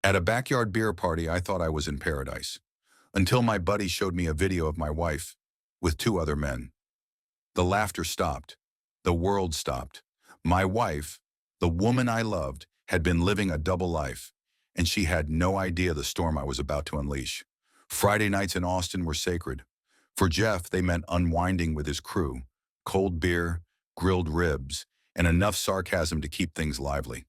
At a backyard beer party, I thought I was in paradise, until my buddy showed me a video of my wife with two other men. The laughter stopped. The world stopped. My wife, the woman I loved, had been living a double life, and she had no idea the storm I was about to unleash. Friday nights in Austin were sacred. For Jeff, they meant unwinding with his crew, cold beer, grilled ribs, and enough sarcasm to keep things lively.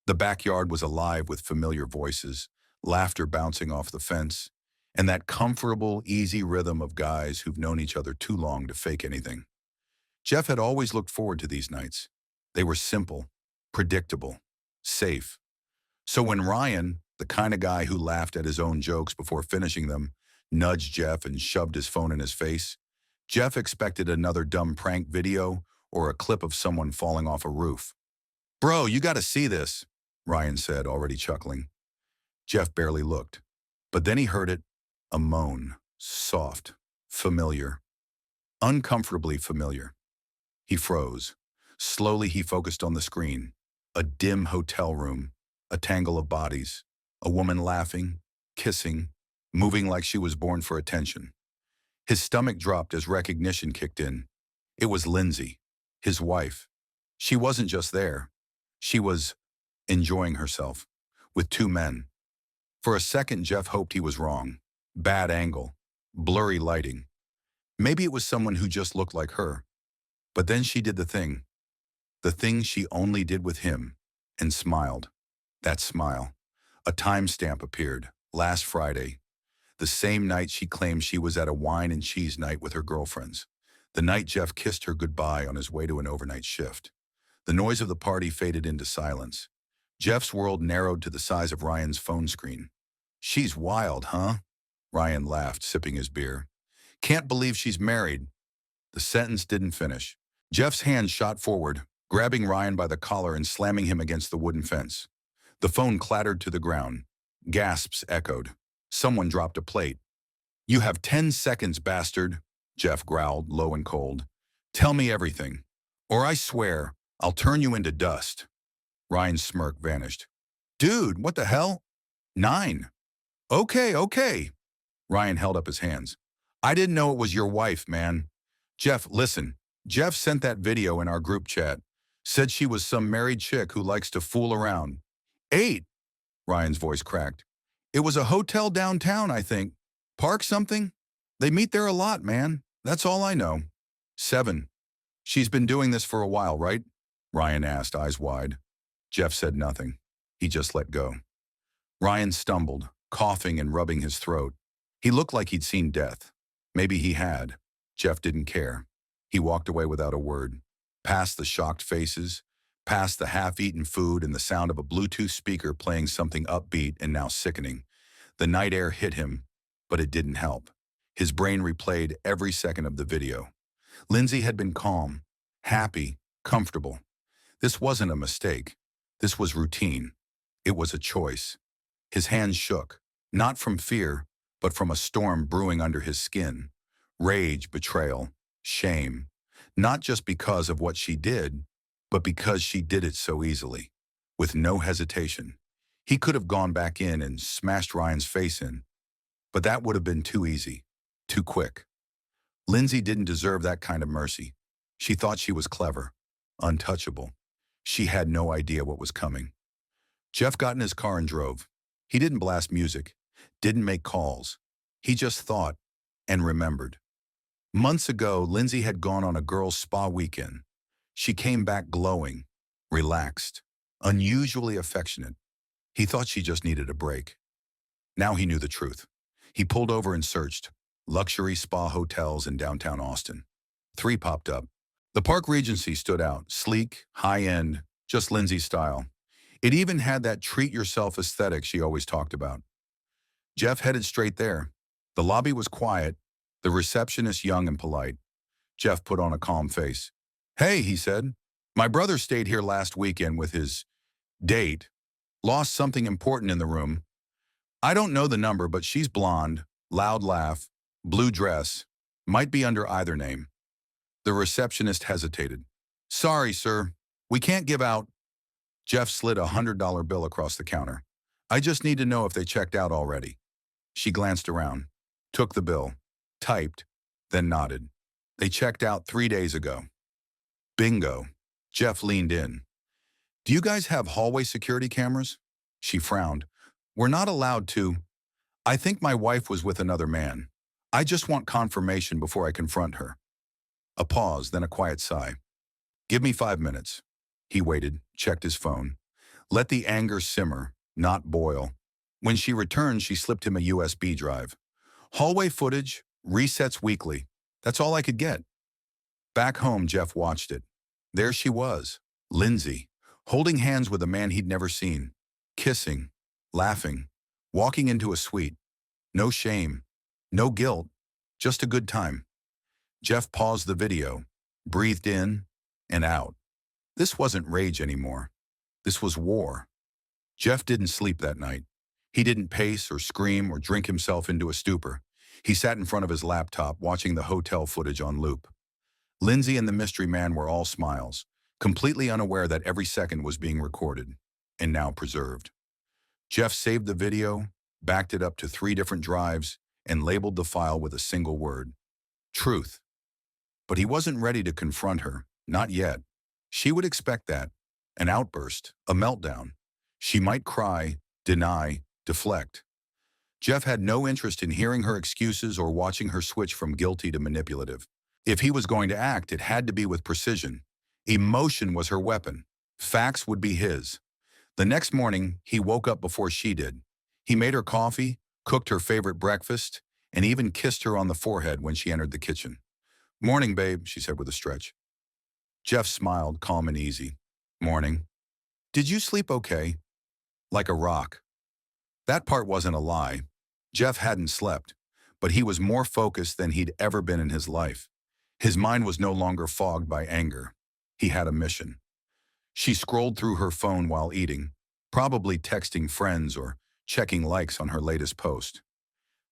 The backyard was alive with familiar voices, laughter bouncing off the fence, and that comfortable, easy rhythm of guys who've known each other too long to fake anything. Jeff had always looked forward to these nights. They were simple, predictable, safe. So when Ryan, the kind of guy who laughed at his own jokes before finishing them, nudged Jeff and shoved his phone in his face, Jeff expected another dumb prank video or a clip of someone falling off a roof. "Bro, you gotta see this," Ryan said, already chuckling. Jeff barely looked. But then he heard it, a moan, soft, familiar, uncomfortably familiar. He froze. Slowly he focused on the screen. A dim hotel room, a tangle of bodies, a woman laughing, kissing, moving like she was born for attention. His stomach dropped as recognition kicked in. It was Lindsay, his wife. She wasn't just there. She was enjoying herself with two men. For a second, Jeff hoped he was wrong. Bad angle, blurry lighting. Maybe it was someone who just looked like her. But then she did the thing she only did with him, and smiled. That smile. A timestamp appeared, last Friday, the same night she claimed she was at a wine and cheese night with her girlfriends, the night Jeff kissed her goodbye on his way to an overnight shift. The noise of the party faded into silence. Jeff's world narrowed to the size of Ryan's phone screen. "She's wild, huh?" Ryan laughed, sipping his beer. "Can't believe she's married." The sentence didn't finish. Jeff's hand shot forward, grabbing Ryan by the collar and slamming him against the wooden fence. The phone clattered to the ground. Gasps echoed. Someone dropped a plate. "You have 10 seconds, bastard," Jeff growled, low and cold. "Tell me everything, or I swear I'll turn you into dust." Ryan's smirk vanished. "Dude, what the hell?" "9. Okay. Ryan held up his hands. "I didn't know it was your wife, man." "Jeff, listen. Jeff sent that video in our group chat. Said she was some married chick who likes to fool around." 8. Ryan's voice cracked. "It was a hotel downtown, I think. Park something? They meet there a lot, man. That's all I know." 7. "She's been doing this for a while, right?" Ryan asked, eyes wide. Jeff said nothing. He just let go. Ryan stumbled, coughing and rubbing his throat. He looked like he'd seen death. Maybe he had. Jeff didn't care. He walked away without a word, past the shocked faces, past the half-eaten food and the sound of a Bluetooth speaker playing something upbeat and now sickening. The night air hit him, but it didn't help. His brain replayed every second of the video. Lindsay had been calm, happy, comfortable. This wasn't a mistake. This was routine. It was a choice. His hands shook, not from fear, but from a storm brewing under his skin. Rage, betrayal, shame. Not just because of what she did, but because she did it so easily, with no hesitation. He could have gone back in and smashed Ryan's face in, but that would have been too easy, too quick. Lindsay didn't deserve that kind of mercy. She thought she was clever, untouchable. She had no idea what was coming. Jeff got in his car and drove. He didn't blast music, didn't make calls. He just thought and remembered. Months ago, Lindsay had gone on a girls' spa weekend. She came back glowing, relaxed, unusually affectionate. He thought she just needed a break. Now he knew the truth. He pulled over and searched luxury spa hotels in downtown Austin. 3 popped up. The Park Regency stood out, sleek, high-end, just Lindsay's style. It even had that treat-yourself aesthetic she always talked about. Jeff headed straight there. The lobby was quiet, the receptionist young and polite. Jeff put on a calm face. "Hey," he said, "my brother stayed here last weekend with his date. Lost something important in the room. I don't know the number, but she's blonde, loud laugh, blue dress, might be under either name." The receptionist hesitated. "Sorry, sir, we can't give out." Jeff slid a $100 bill across the counter. I just need to know if they checked out already. She glanced around, took the bill, typed, then nodded. They checked out 3 days ago. Bingo. Jeff leaned in. Do you guys have hallway security cameras? She frowned. We're not allowed to. I think my wife was with another man. I just want confirmation before I confront her. A pause, then a quiet sigh. Give me 5 minutes. He waited, checked his phone. Let the anger simmer, not boil. When she returned, she slipped him a USB drive. Hallway footage, resets weekly. That's all I could get. Back home, Jeff watched it. There she was, Lindsay, holding hands with a man he'd never seen, kissing, laughing, walking into a suite. No shame, no guilt, just a good time. Jeff paused the video, breathed in and out. This wasn't rage anymore. This was war. Jeff didn't sleep that night. He didn't pace or scream or drink himself into a stupor. He sat in front of his laptop watching the hotel footage on loop. Lindsay and the mystery man were all smiles, completely unaware that every second was being recorded and now preserved. Jeff saved the video, backed it up to 3 different drives, and labeled the file with a single word: truth. But he wasn't ready to confront her, not yet. She would expect that. An outburst, a meltdown. She might cry, deny, deflect. Jeff had no interest in hearing her excuses or watching her switch from guilty to manipulative. If he was going to act, it had to be with precision. Emotion was her weapon. Facts would be his. The next morning, he woke up before she did. He made her coffee, cooked her favorite breakfast, and even kissed her on the forehead when she entered the kitchen. "Morning, babe," she said with a stretch. Jeff smiled, calm and easy. "Morning. Did you sleep okay?" "Like a rock." That part wasn't a lie. Jeff hadn't slept, but he was more focused than he'd ever been in his life. His mind was no longer fogged by anger. He had a mission. She scrolled through her phone while eating, probably texting friends or checking likes on her latest post.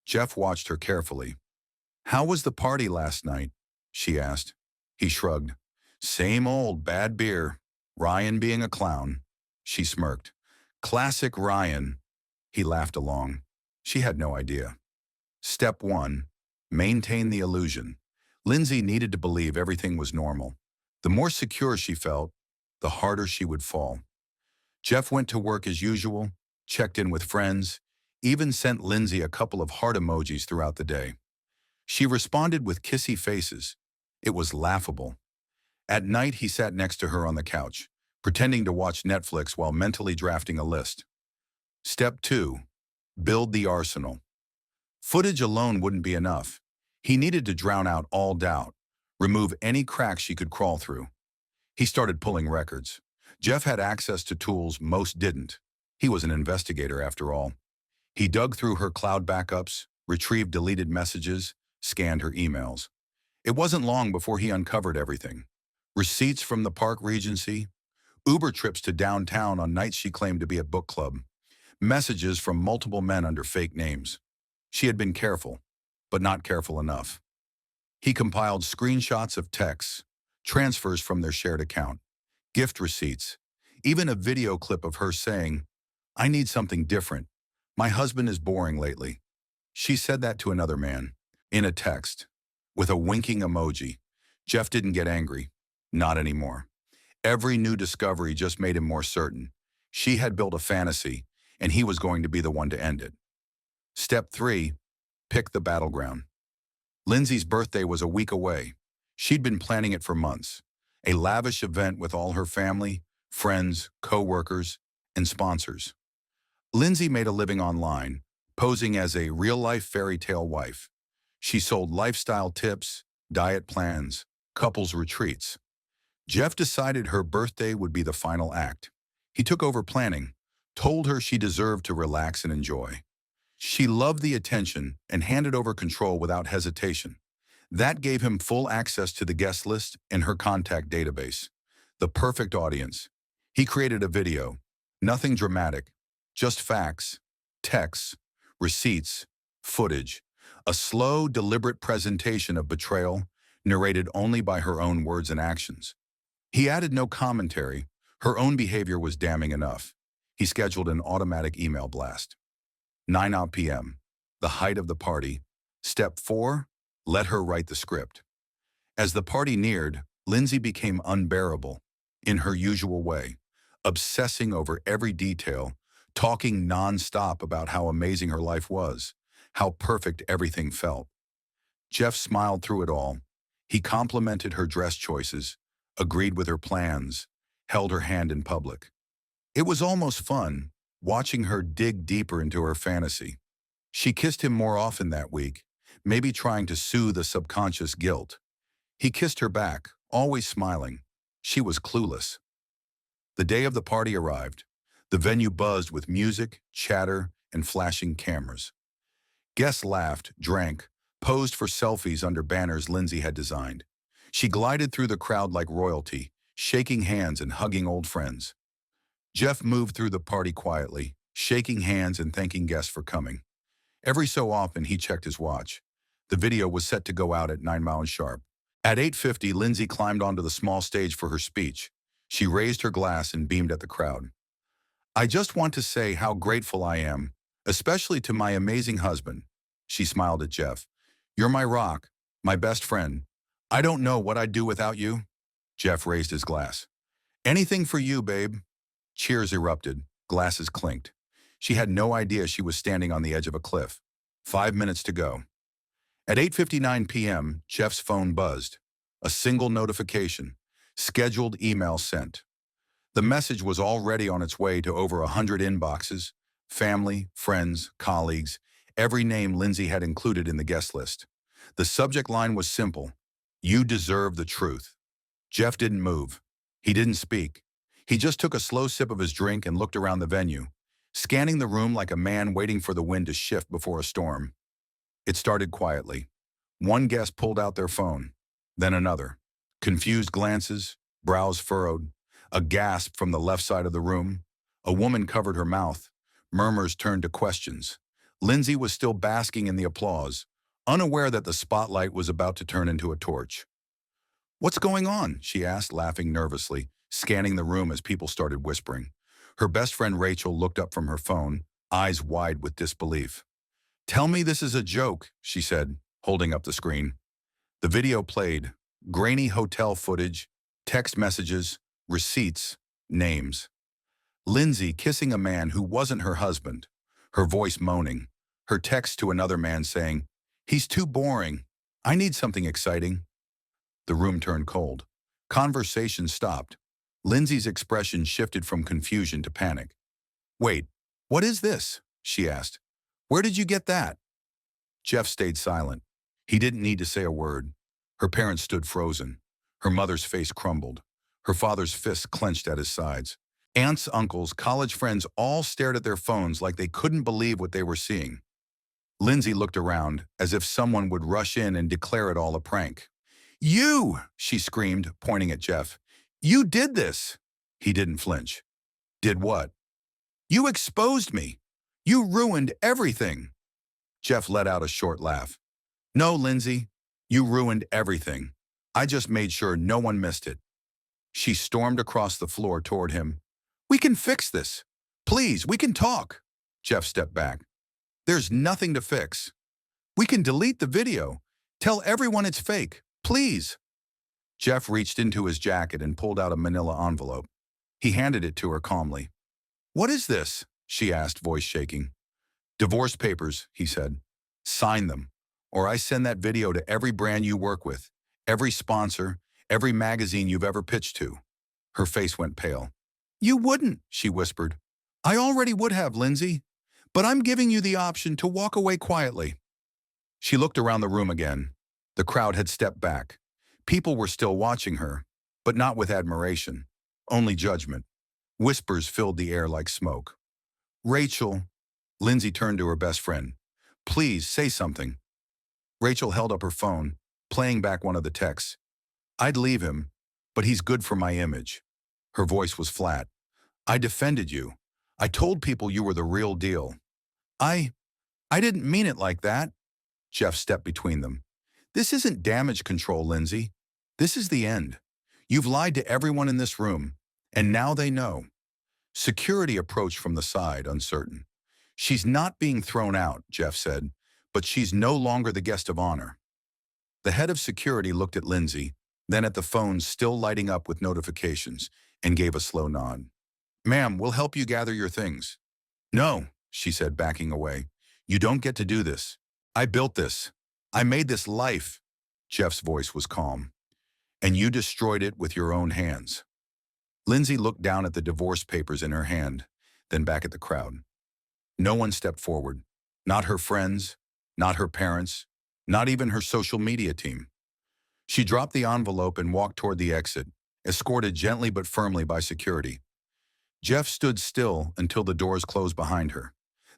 Jeff watched her carefully. "How was the party last night?" she asked. He shrugged. "Same old bad beer. Ryan being a clown." She smirked. "Classic Ryan." He laughed along. She had no idea. Step 1. Maintain the illusion. Lindsay needed to believe everything was normal. The more secure she felt, the harder she would fall. Jeff went to work as usual, checked in with friends, even sent Lindsay a couple of heart emojis throughout the day. She responded with kissy faces. It was laughable. At night, he sat next to her on the couch, pretending to watch Netflix while mentally drafting a list. Step 2. Build the arsenal. Footage alone wouldn't be enough. He needed to drown out all doubt, remove any cracks she could crawl through. He started pulling records. Jeff had access to tools most didn't. He was an investigator after all. He dug through her cloud backups, retrieved deleted messages, scanned her emails. It wasn't long before he uncovered everything. Receipts from the Park Regency, Uber trips to downtown on nights she claimed to be at book club, messages from multiple men under fake names. She had been careful, but not careful enough. He compiled screenshots of texts, transfers from their shared account, gift receipts, even a video clip of her saying, "I need something different. My husband is boring lately." She said that to another man, in a text, with a winking emoji. Jeff didn't get angry. Not anymore. Every new discovery just made him more certain. She had built a fantasy, and he was going to be the one to end it. Step 3. Pick the battleground. Lindsay's birthday was a week away. She'd been planning it for months. A lavish event with all her family, friends, co-workers, and sponsors. Lindsay made a living online, posing as a real-life fairy tale wife. She sold lifestyle tips, diet plans, couples retreats. Jeff decided her birthday would be the final act. He took over planning, told her she deserved to relax and enjoy. She loved the attention and handed over control without hesitation. That gave him full access to the guest list and her contact database. The perfect audience. He created a video. Nothing dramatic, just facts, texts, receipts, footage. A slow, deliberate presentation of betrayal, narrated only by her own words and actions. He added no commentary. Her own behavior was damning enough. He scheduled an automatic email blast. 9 p.m., the height of the party. Step 4, let her write the script. As the party neared, Lindsay became unbearable, in her usual way, obsessing over every detail, talking non-stop about how amazing her life was, how perfect everything felt. Jeff smiled through it all. He complimented her dress choices, agreed with her plans, held her hand in public. It was almost fun, watching her dig deeper into her fantasy. She kissed him more often that week, maybe trying to soothe a subconscious guilt. He kissed her back, always smiling. She was clueless. The day of the party arrived. The venue buzzed with music, chatter, and flashing cameras. Guests laughed, drank, posed for selfies under banners Lindsay had designed. She glided through the crowd like royalty, shaking hands and hugging old friends. Jeff moved through the party quietly, shaking hands and thanking guests for coming. Every so often, he checked his watch. The video was set to go out at 9 sharp. At 8:50, Lindsay climbed onto the small stage for her speech. She raised her glass and beamed at the crowd. "I just want to say how grateful I am, especially to my amazing husband." She smiled at Jeff. "You're my rock, my best friend. I don't know what I'd do without you." Jeff raised his glass. "Anything for you, babe." Cheers erupted. Glasses clinked. She had no idea she was standing on the edge of a cliff. 5 minutes to go. At 8:59 p.m., Jeff's phone buzzed. A single notification. Scheduled email sent. The message was already on its way to over 100 inboxes. Family, friends, colleagues, every name Lindsay had included in the guest list. The subject line was simple. "You deserve the truth." Jeff didn't move. He didn't speak. He just took a slow sip of his drink and looked around the venue, scanning the room like a man waiting for the wind to shift before a storm. It started quietly. One guest pulled out their phone, then another. Confused glances, brows furrowed, a gasp from the left side of the room. A woman covered her mouth. Murmurs turned to questions. Lindsay was still basking in the applause, unaware that the spotlight was about to turn into a torch. "What's going on?" she asked, laughing nervously, scanning the room as people started whispering. Her best friend Rachel looked up from her phone, eyes wide with disbelief. "Tell me this is a joke," she said, holding up the screen. The video played. Grainy hotel footage, text messages, receipts, names. Lindsay kissing a man who wasn't her husband, her voice moaning, her text to another man saying, "He's too boring. I need something exciting." The room turned cold. Conversation stopped. Lindsay's expression shifted from confusion to panic. "Wait, what is this?" she asked. "Where did you get that?" Jeff stayed silent. He didn't need to say a word. Her parents stood frozen. Her mother's face crumbled. Her father's fists clenched at his sides. Aunts, uncles, college friends all stared at their phones like they couldn't believe what they were seeing. Lindsay looked around, as if someone would rush in and declare it all a prank. "You!" she screamed, pointing at Jeff. "You did this!" He didn't flinch. "Did what?" "You exposed me. You ruined everything." Jeff let out a short laugh. "No, Lindsay, you ruined everything. I just made sure no one missed it." She stormed across the floor toward him. "We can fix this. Please, we can talk." Jeff stepped back. "There's nothing to fix. We can delete the video. Tell everyone it's fake. Please." Jeff reached into his jacket and pulled out a manila envelope. He handed it to her calmly. "What is this?" she asked, voice shaking. "Divorce papers," he said. "Sign them, or I send that video to every brand you work with, every sponsor, every magazine you've ever pitched to." Her face went pale. "You wouldn't," she whispered. "I already would have, Lindsay. But I'm giving you the option to walk away quietly." She looked around the room again. The crowd had stepped back. People were still watching her, but not with admiration, only judgment. Whispers filled the air like smoke. "Rachel," Lindsay turned to her best friend. "Please, say something." Rachel held up her phone, playing back one of the texts. "I'd leave him, but he's good for my image." Her voice was flat. "I defended you. I told people you were the real deal. I didn't mean it like that." Jeff stepped between them. "This isn't damage control, Lindsay. This is the end. You've lied to everyone in this room, and now they know." Security approached from the side, uncertain. She's not being thrown out, Jeff said, but she's no longer the guest of honor. The head of security looked at Lindsay, then at the phone still lighting up with notifications, and gave a slow nod. Ma'am, we'll help you gather your things. No, she said, backing away. You don't get to do this. I built this. I made this life. Jeff's voice was calm. And you destroyed it with your own hands. Lindsay looked down at the divorce papers in her hand, then back at the crowd. No one stepped forward. Not her friends, not her parents, not even her social media team. She dropped the envelope and walked toward the exit, escorted gently but firmly by security. Jeff stood still until the doors closed behind her.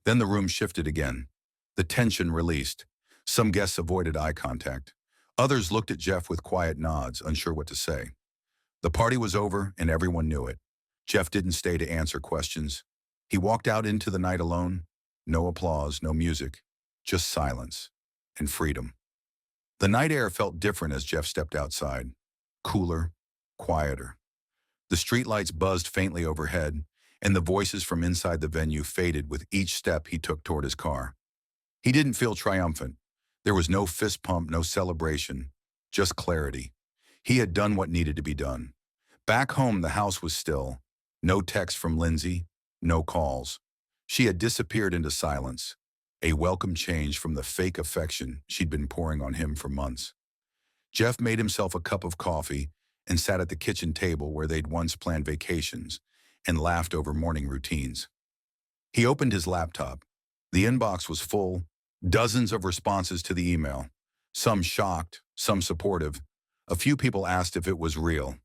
Then the room shifted again. The tension released. Some guests avoided eye contact. Others looked at Jeff with quiet nods, unsure what to say. The party was over and everyone knew it. Jeff didn't stay to answer questions. He walked out into the night alone. No applause, no music, just silence and freedom. The night air felt different as Jeff stepped outside. Cooler, quieter. The streetlights buzzed faintly overhead, and the voices from inside the venue faded with each step he took toward his car. He didn't feel triumphant. There was no fist pump, no celebration, just clarity. He had done what needed to be done. Back home, the house was still. No text from Lindsay, no calls. She had disappeared into silence, a welcome change from the fake affection she'd been pouring on him for months. Jeff made himself a cup of coffee and sat at the kitchen table where they'd once planned vacations and laughed over morning routines. He opened his laptop. The inbox was full, dozens of responses to the email, some shocked, some supportive. A few people asked if it was real.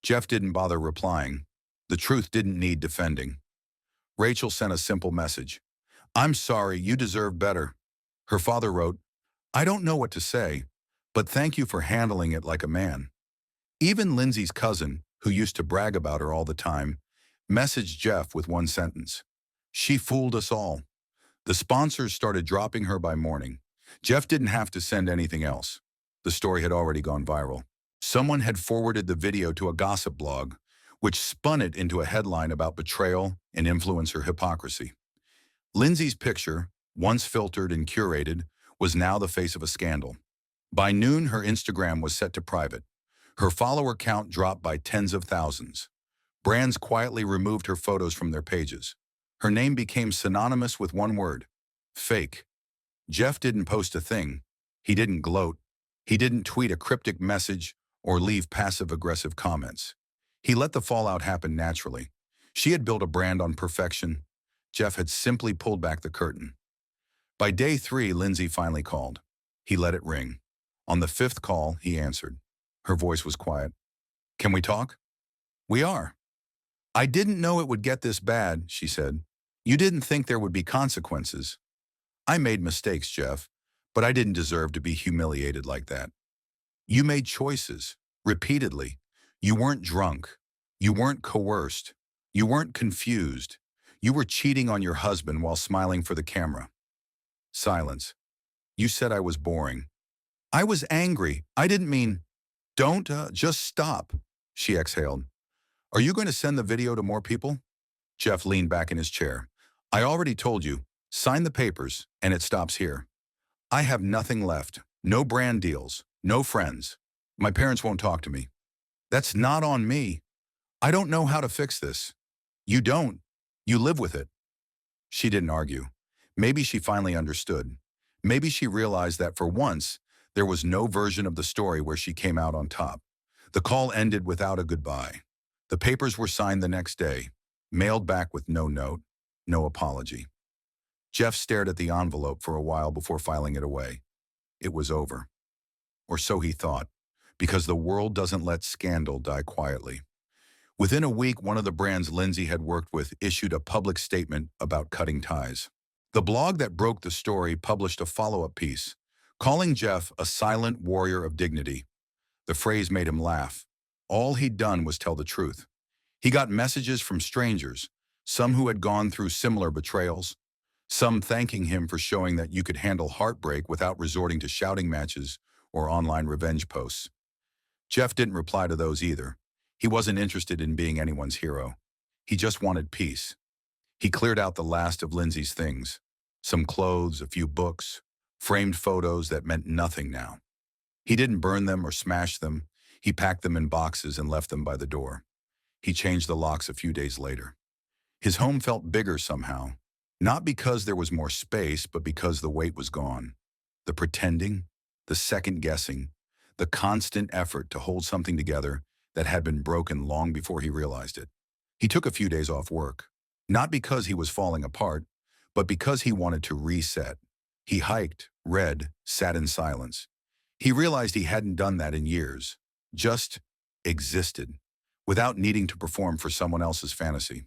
Jeff didn't bother replying. The truth didn't need defending. Rachel sent a simple message. I'm sorry, you deserve better. Her father wrote, I don't know what to say, but thank you for handling it like a man. Even Lindsay's cousin, who used to brag about her all the time, messaged Jeff with one sentence. She fooled us all. The sponsors started dropping her by morning. Jeff didn't have to send anything else. The story had already gone viral. Someone had forwarded the video to a gossip blog, which spun it into a headline about betrayal and influencer hypocrisy. Lindsay's picture, once filtered and curated, was now the face of a scandal. By noon, her Instagram was set to private. Her follower count dropped by tens of thousands. Brands quietly removed her photos from their pages. Her name became synonymous with one word: fake. Jeff didn't post a thing. He didn't gloat. He didn't tweet a cryptic message or leave passive-aggressive comments. He let the fallout happen naturally. She had built a brand on perfection. Jeff had simply pulled back the curtain. By day 3, Lindsay finally called. He let it ring. On the 5th call, he answered. Her voice was quiet. Can we talk? We are. I didn't know it would get this bad, she said. You didn't think there would be consequences. I made mistakes, Jeff, but I didn't deserve to be humiliated like that. You made choices, repeatedly. You weren't drunk. You weren't coerced. You weren't confused. You were cheating on your husband while smiling for the camera. Silence. You said I was boring. I was angry. I didn't mean... Don't, just stop, she exhaled. Are you going to send the video to more people? Jeff leaned back in his chair. I already told you, sign the papers, and it stops here. I have nothing left. No brand deals. No friends. My parents won't talk to me. That's not on me. I don't know how to fix this. You don't. You live with it. She didn't argue. Maybe she finally understood. Maybe she realized that for once, there was no version of the story where she came out on top. The call ended without a goodbye. The papers were signed the next day, mailed back with no note, no apology. Jeff stared at the envelope for a while before filing it away. It was over. Or so he thought, because the world doesn't let scandal die quietly. Within a week, one of the brands Lindsay had worked with issued a public statement about cutting ties. The blog that broke the story published a follow-up piece, calling Jeff a silent warrior of dignity. The phrase made him laugh. All he'd done was tell the truth. He got messages from strangers, some who had gone through similar betrayals, some thanking him for showing that you could handle heartbreak without resorting to shouting matches or online revenge posts. Jeff didn't reply to those either. He wasn't interested in being anyone's hero. He just wanted peace. He cleared out the last of Lindsay's things. Some clothes, a few books, framed photos that meant nothing now. He didn't burn them or smash them. He packed them in boxes and left them by the door. He changed the locks a few days later. His home felt bigger somehow, not because there was more space, but because the weight was gone. The pretending, the second guessing, the constant effort to hold something together that had been broken long before he realized it. He took a few days off work, not because he was falling apart, but because he wanted to reset. He hiked, read, sat in silence. He realized he hadn't done that in years, just existed, without needing to perform for someone else's fantasy.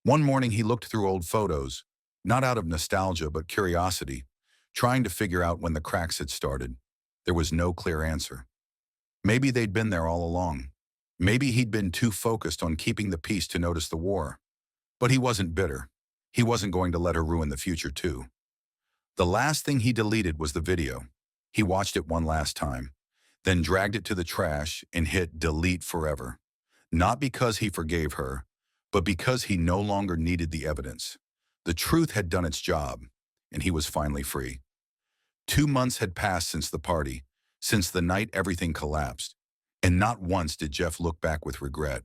One morning he looked through old photos, not out of nostalgia but curiosity, trying to figure out when the cracks had started. There was no clear answer. Maybe they'd been there all along. Maybe he'd been too focused on keeping the peace to notice the war. But he wasn't bitter. He wasn't going to let her ruin the future too. The last thing he deleted was the video. He watched it one last time, then dragged it to the trash and hit delete forever. Not because he forgave her, but because he no longer needed the evidence. The truth had done its job, and he was finally free. 2 months had passed since the party, since the night everything collapsed, and not once did Jeff look back with regret.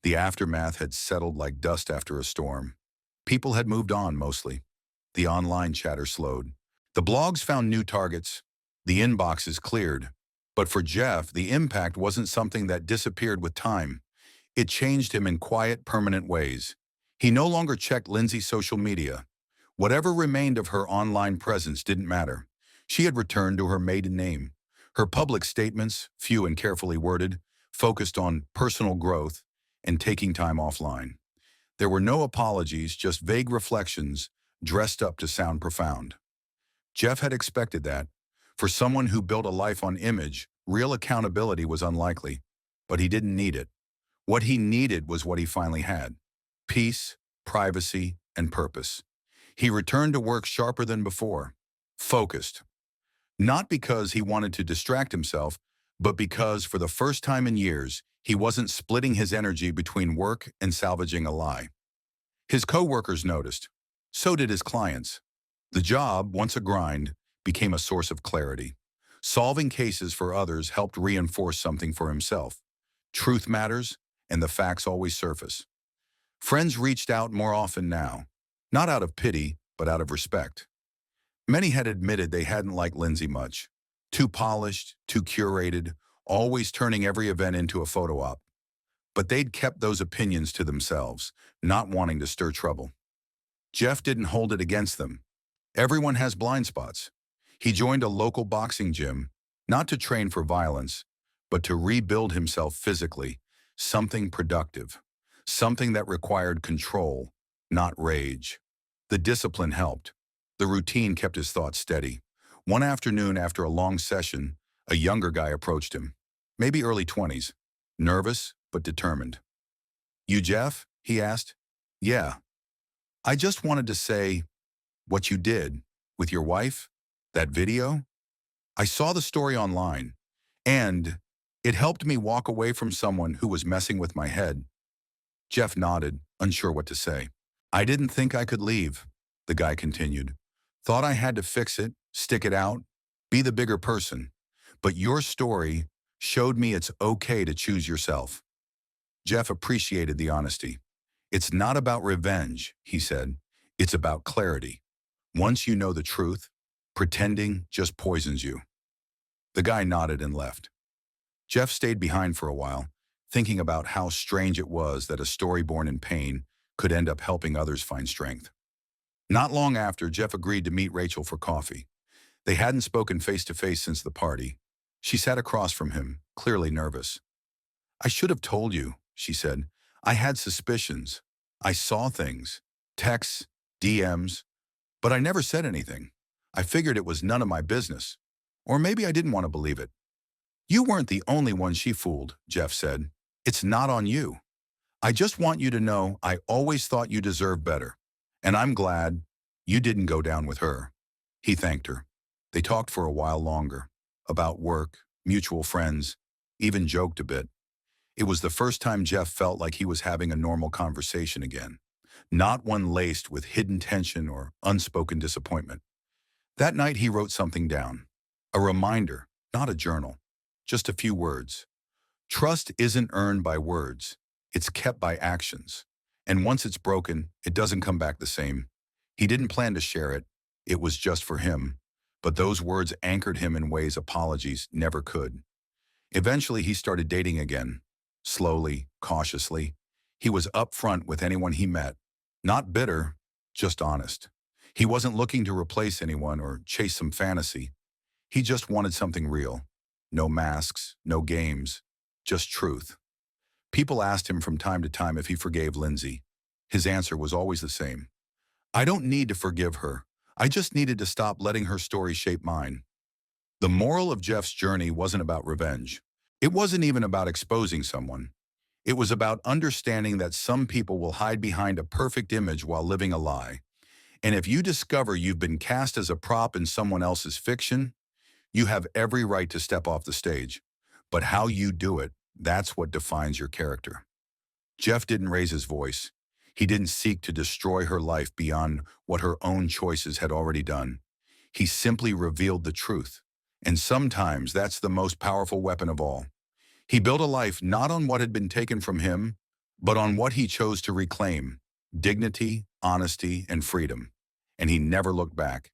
The aftermath had settled like dust after a storm. People had moved on mostly. The online chatter slowed. The blogs found new targets. The inboxes cleared. But for Jeff, the impact wasn't something that disappeared with time. It changed him in quiet, permanent ways. He no longer checked Lindsay's social media. Whatever remained of her online presence didn't matter. She had returned to her maiden name. Her public statements, few and carefully worded, focused on personal growth and taking time offline. There were no apologies, just vague reflections dressed up to sound profound. Jeff had expected that. For someone who built a life on image, real accountability was unlikely, but he didn't need it. What he needed was what he finally had: peace, privacy, and purpose. He returned to work sharper than before, focused. Not because he wanted to distract himself, but because for the first time in years, he wasn't splitting his energy between work and salvaging a lie. His coworkers noticed. So did his clients. The job, once a grind, became a source of clarity. Solving cases for others helped reinforce something for himself. Truth matters, and the facts always surface. Friends reached out more often now, not out of pity, but out of respect. Many had admitted they hadn't liked Lindsay much. Too polished, too curated, always turning every event into a photo op. But they'd kept those opinions to themselves, not wanting to stir trouble. Jeff didn't hold it against them. Everyone has blind spots. He joined a local boxing gym, not to train for violence, but to rebuild himself physically, something productive, something that required control, not rage. The discipline helped. The routine kept his thoughts steady. One afternoon after a long session, a younger guy approached him, maybe early 20s, nervous but determined. "You Jeff?" he asked. "Yeah. I just wanted to say, what you did with your wife, that video, I saw the story online, and it helped me walk away from someone who was messing with my head." Jeff nodded, unsure what to say. "I didn't think I could leave," the guy continued. "Thought I had to fix it, stick it out, be the bigger person. But your story showed me it's okay to choose yourself." Jeff appreciated the honesty. "It's not about revenge," he said. "It's about clarity. Once you know the truth, pretending just poisons you." The guy nodded and left. Jeff stayed behind for a while, thinking about how strange it was that a story born in pain could end up helping others find strength. Not long after, Jeff agreed to meet Rachel for coffee. They hadn't spoken face-to-face since the party. She sat across from him, clearly nervous. "I should have told you," she said. "I had suspicions. I saw things, texts, DMs, but I never said anything. I figured it was none of my business. Or maybe I didn't want to believe it." "You weren't the only one she fooled," Jeff said. "It's not on you. I just want you to know I always thought you deserved better. And I'm glad you didn't go down with her." He thanked her. They talked for a while longer, about work, mutual friends, even joked a bit. It was the first time Jeff felt like he was having a normal conversation again, not one laced with hidden tension or unspoken disappointment. That night he wrote something down. A reminder, not a journal. Just a few words. Trust isn't earned by words. It's kept by actions. And once it's broken, it doesn't come back the same. He didn't plan to share it. It was just for him. But those words anchored him in ways apologies never could. Eventually, he started dating again. Slowly, cautiously. He was upfront with anyone he met. Not bitter, just honest. He wasn't looking to replace anyone or chase some fantasy. He just wanted something real. No masks, no games, just truth. People asked him from time to time if he forgave Lindsay. His answer was always the same. I don't need to forgive her. I just needed to stop letting her story shape mine. The moral of Jeff's journey wasn't about revenge. It wasn't even about exposing someone. It was about understanding that some people will hide behind a perfect image while living a lie. And if you discover you've been cast as a prop in someone else's fiction, you have every right to step off the stage. But how you do it, that's what defines your character. Jeff didn't raise his voice. He didn't seek to destroy her life beyond what her own choices had already done. He simply revealed the truth. And sometimes that's the most powerful weapon of all. He built a life not on what had been taken from him, but on what he chose to reclaim: dignity, honesty, and freedom. And he never looked back.